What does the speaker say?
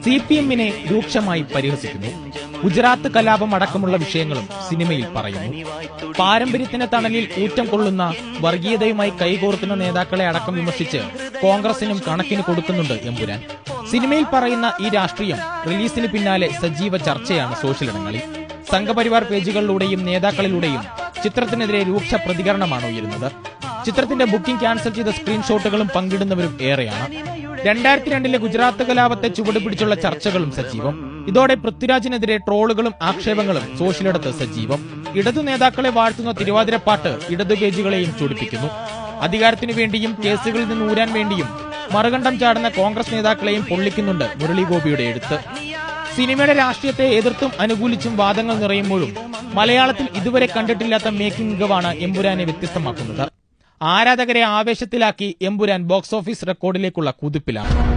CPM-നെ രൂക്ഷമായി പരിഹസിക്കുന്നു. ഗുജറാത്ത് കലാപം അടക്കമുള്ള വിഷയങ്ങളും സിനിമയിൽ പറയുന്നു. പാരമ്പര്യത്തിന്റെ തണലിൽ ഊറ്റം കൊള്ളുന്ന വർഗീയതയുമായി കൈകോർക്കുന്ന നേതാക്കളെ അടക്കം വിമർശിച്ച് കോൺഗ്രസിനും കണക്കിന് കൊടുക്കുന്നുണ്ട് എമ്പുരാൻ. സിനിമയിൽ പറയുന്ന ഈ രാഷ്ട്രീയം റിലീസിന് പിന്നാലെ സജീവ ചർച്ചയാണ് സോഷ്യലിടങ്ങളിൽ. സംഘപരിവാർ പേജുകളിലൂടെയും നേതാക്കളിലൂടെയും ചിത്രത്തിനെതിരെ രൂക്ഷ പ്രതികരണമാണ് ഉയരുന്നത്. ചിത്രത്തിന്റെ ബുക്കിംഗ് ക്യാൻസൽ ചെയ്ത സ്ക്രീൻഷോട്ടുകളും പങ്കിടുന്നവരും ഏറെയാണ്. 2002 ഗുജറാത്ത് കലാപത്തെ ചുവടുപിടിച്ചുള്ള ചർച്ചകളും സജീവം. ഇതോടെ പൃഥ്വിരാജിനെതിരെ ട്രോളുകളും ആക്ഷേപങ്ങളും സോഷ്യലിടത്ത് സജീവം. ഇടതു നേതാക്കളെ വാഴ്ത്തുന്ന തിരുവാതിരപ്പാട്ട് ഇടതു പേജുകളെയും ചൊടിപ്പിക്കുന്നു. അധികാരത്തിനു വേണ്ടിയും കേസുകളിൽ നിന്ന് ഊരാൻ വേണ്ടിയും മറുകണ്ഠം ചാടുന്ന കോൺഗ്രസ് നേതാക്കളെയും പൊള്ളിക്കുന്നുണ്ട് മുരളി ഗോപിയുടെ എഴുത്ത്. സിനിമയുടെ രാഷ്ട്രീയത്തെ എതിർത്തും അനുകൂലിച്ചും വാദങ്ങൾ നിറയുമ്പോഴും മലയാളത്തിൽ ഇതുവരെ കണ്ടിട്ടില്ലാത്ത മേക്കിംഗ് മികവാണ് എമ്പുരാനെ വ്യത്യസ്തമാക്കുന്നത്. ആരാധകരെ ആവേശത്തിലാക്കി എമ്പുരാൻ ബോക്സ് ഓഫീസ് റെക്കോർഡിലേക്കുള്ള കുതിപ്പിലാണ്.